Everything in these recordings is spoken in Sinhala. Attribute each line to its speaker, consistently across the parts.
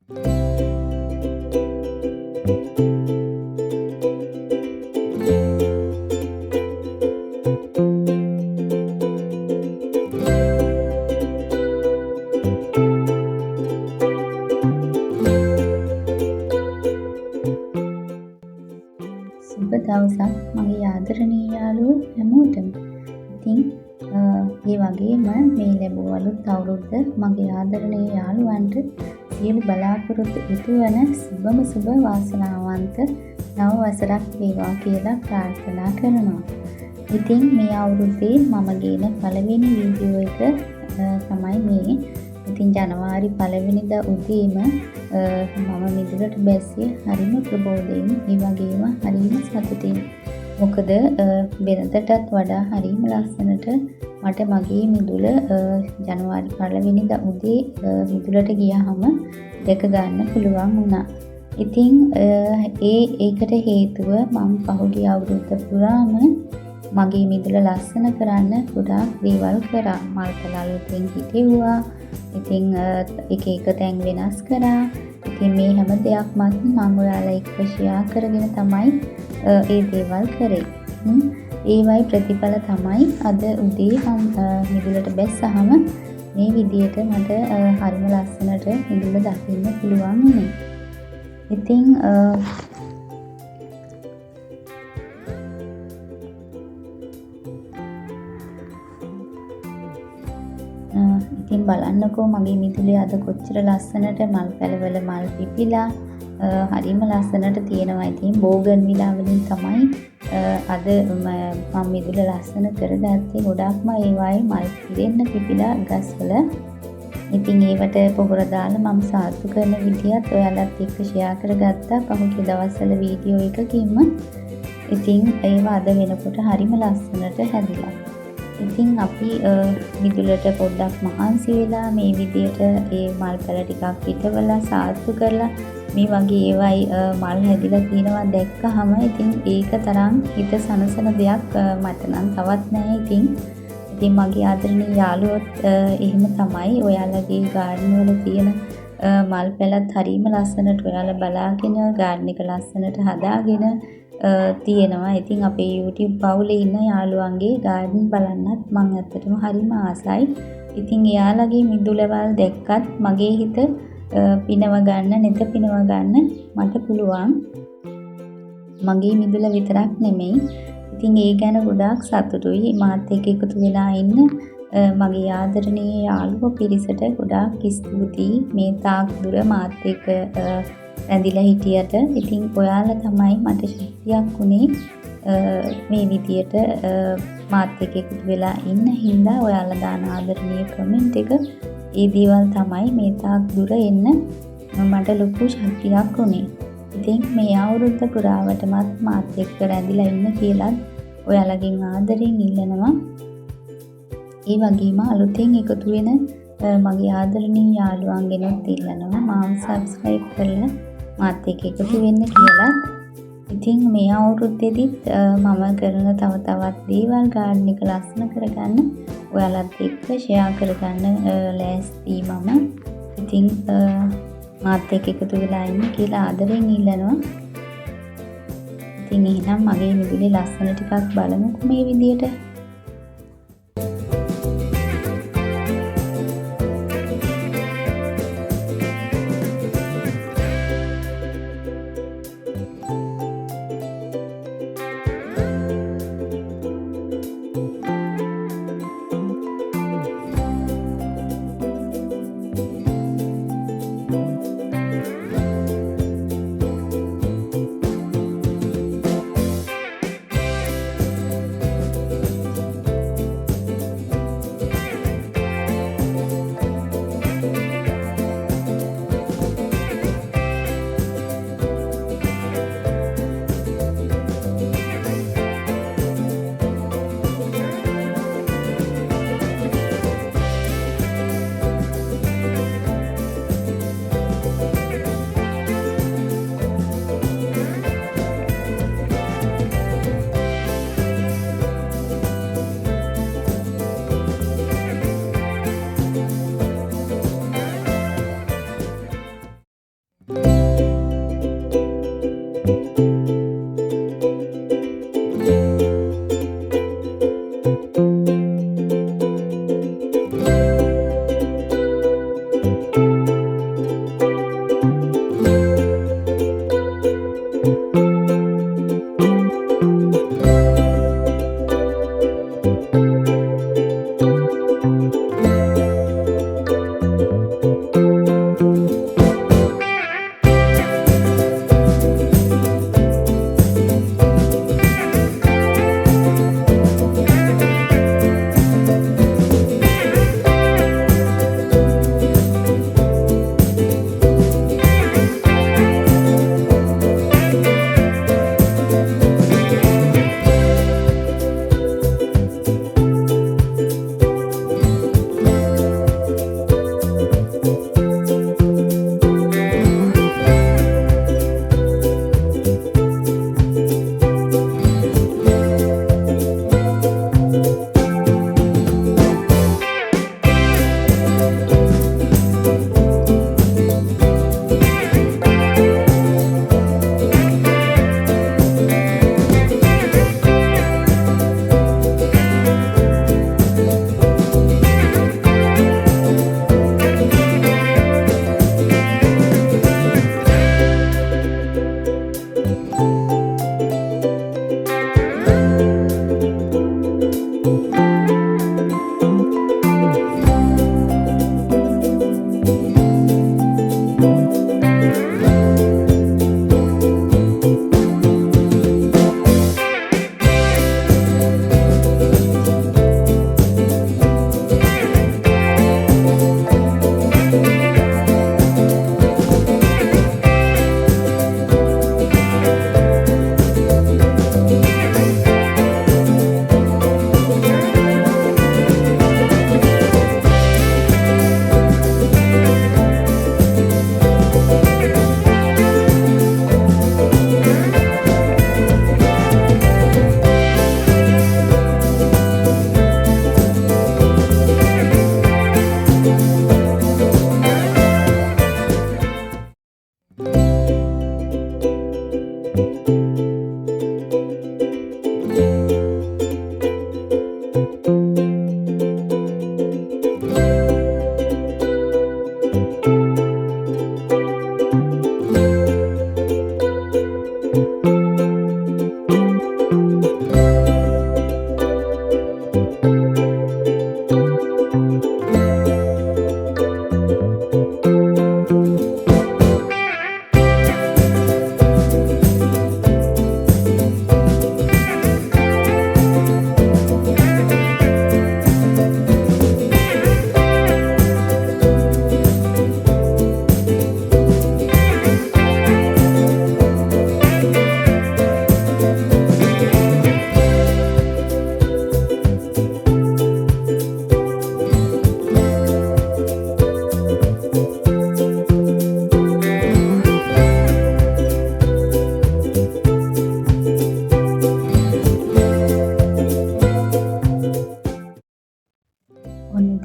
Speaker 1: සුබ දවසක් මගේ ආදරණීය යාළුවෝ හැමෝටම. ඉතින් ඒ වගේම මේ ලැබූ අලුත් අවුරුද්ද මගේ ආදරණීය යාළුවන්ට සියලු බලාපොරොත්තු ඉටු වන සුබ වාසනාවන්ත නව වසරක් වේවා කියලා ප්‍රාර්ථනා කරනවා. ඉතින් මේ අවුරුද්දේ මම ගේන පළවෙනි වීඩියෝ එක තමයි මේ. ඉතින් ජනවාරි 1 වෙනිදා උදේම මම මිදුලට බැස්සිය හරිම ප්‍රබෝධයෙන් ඒ වගේම හරිම සතුටින්. මොකද වෙනදටත් වඩා හරිම ලස්සනට මට මගේ මිදුල ජනවාරි 1 වෙනිදා උදේ මිදුලට ගියාම දැක ගන්න පුළුවන් වුණා. ඉතින් ඒකට හේතුව මම පහුගිය අවුරුද්ද පුරාම මගේ මිදුල ලස්සන කරන්න ගොඩාක් දේවල් කරා. මල් පැල අලුතෙන් හිටෙව්වා. ඉතින් එක තැන් වෙනස් කරා. ඉතින් මේ හැම දෙයක්මත් මම ඔයාලා එක්ක ෂෙයා කරගෙන තමයි ඒ දේවල් කරේ. ඒවයි ප්‍රතිඵල තමයි අද උදේ මම මිදුලට බැස්සහම මේ විදියට මට හරිම ලස්සනට මිදුල දකින්න පුළුවන් වුණේ. ඉතින් ඉතින් බලන්නකෝ මගේ මිදුලේ අද කොච්චර ලස්සනට මල් පැලවල මල් පිපිලා හරිම ලස්සනට තියෙනවා. ඉතින් බෝගන්විලා වලින් තමයි අද මම මිදුල ලස්සන කරගත්තේ. ගොඩක්ම ඒවායි මල් පිරෙන්න පිපිලා ගස්වල. ඉතින් ඒවට පොහොර දාලා මම සාතු කරන විදියත් ඔයාලත් එක්ක ෂෙයා කරගත්තා පහුගිය දවස්වල වීඩියෝ එකකින්ම. ඉතින් ඒවා අද වෙනකොට හරිම ලස්සනට හැදිලා. ඉතින් අපි මිදුලට පොඩ්ඩක් මහන්සි වෙලා මේ විදියට ඒ මල් පැල ටිකක් පිටවලා සාතු කරලා මේ වගේ ඒවයි මල් හැදිලා තියෙනවා දැක්කහම ඉතින් ඒක තරම් හිත සනසන දෙයක් මට නම් තවත් නැහැ. ඉතින් මගේ ආදරණීය යාළුවොත් එහෙම තමයි. ඔයාලගේ ගාඩන් වල තියෙන මල් පැලත් හරිම ලස්සනට ඔයාලා බලාගෙන ගාඩන් එක ලස්සනට හදාගෙන තියෙනවා. ඉතින් අපේ YouTube පවුලේ ඉන්න යාළුවන්ගේ ගාඩන් බලන්නත් මම ඇත්තටම හරිම ආසයි. ඉතින් එයාලගේ මිදුලවල් දැක්කත් මගේ හිත පිනව ගන්න, නෙත පිනව ගන්න මට පුළුවන්. මගේ මිදුල විතරක් නෙමෙයි. ඉතින් ඒ ගැන ගොඩාක් සතුටුයි. මාත් එක්ක එකතු වෙලා ඉන්න මගේ ආදරණීය යාළුවෝ පිරිසට ගොඩාක් ස්තුතියි. මේ තාක් දුර මාත් එක්ක රැඳිලා හිටියට. ඉතින් ඔයාලා තමයි මට ශක්තියක් වුණේ මේ විදියට මාත් එක්ක එකතු වෙලා ඉන්න හින්දා ඔයාලා දාන ආදරණීය කමෙන්ට් එක ඒ දේවල් තමයි මේ තාක් දුර එන්න මට ලොකු ශක්තියක් වුණේ. ඉතින් මේ අවුරුද්ද පුරාවටමත් මාත් එක්ක රැඳිලා ඉන්න කියලා ඔයාලගෙන් ආදරෙන් ඉල්ලනවා. ඒ වගේම අලුතෙන් එකතු වෙන මගේ ආදරණීය යාළුවන්ගෙනුත් ඉල්ලනවා මාව සබ්ස්ක්‍රයිබ් කරලා මාත් එක්ක එකතු වෙන්න කියලා. ඉතින් මේ අවුරුද්දේදීත් මම කරන තවත් දේවල් ගාඩන් එක ලස්සන කරගන්න ඔයාලත් එක්ක ෂෙයා කරගන්න ලෑස්ති මම. ඉතින් මාත් එක්ක එකතු වෙලා ඉන්න කියලා ආදරෙන් ඉල්ලනවා. ඉතින් එහෙනම් මගේ මිදුලේ ලස්සන ටිකක් බලමුකෝ මේ විදියට.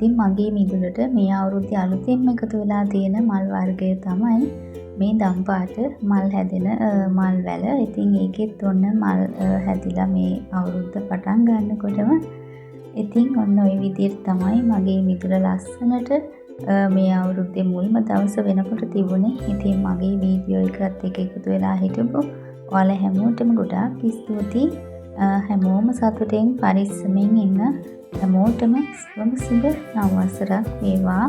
Speaker 1: ඉතින් මගේ මිදුලට මේ අවුරුද්දේ අලුතෙන්ම එකතු වෙලා තියෙන මල් වර්ගය තමයි මේ දම්පාට මල් හැදෙන මල් වැල. ඉතින් ඒකෙත් ඔන්න මල් හැදිලා මේ අවුරුද්ද පටන් ගන්නකොටම ඉතින් ඔන්න ওই විදිහට තමයි මගේ මිදුල ලස්සනට මේ අවුරුද්දේ මුල්ම දවස වෙනකොට තිබුණේ. ඉතින් මගේ වීඩියෝ එකත් එක්ක එකතු වෙලා හිටපු ඔයාලා හැමෝටම ගොඩාක් ස්තුතියි. හැමෝම සතුටෙන් පරිස්සමෙන් ඉන්න හැමෝටම සුබ නව වසරක් වේවා.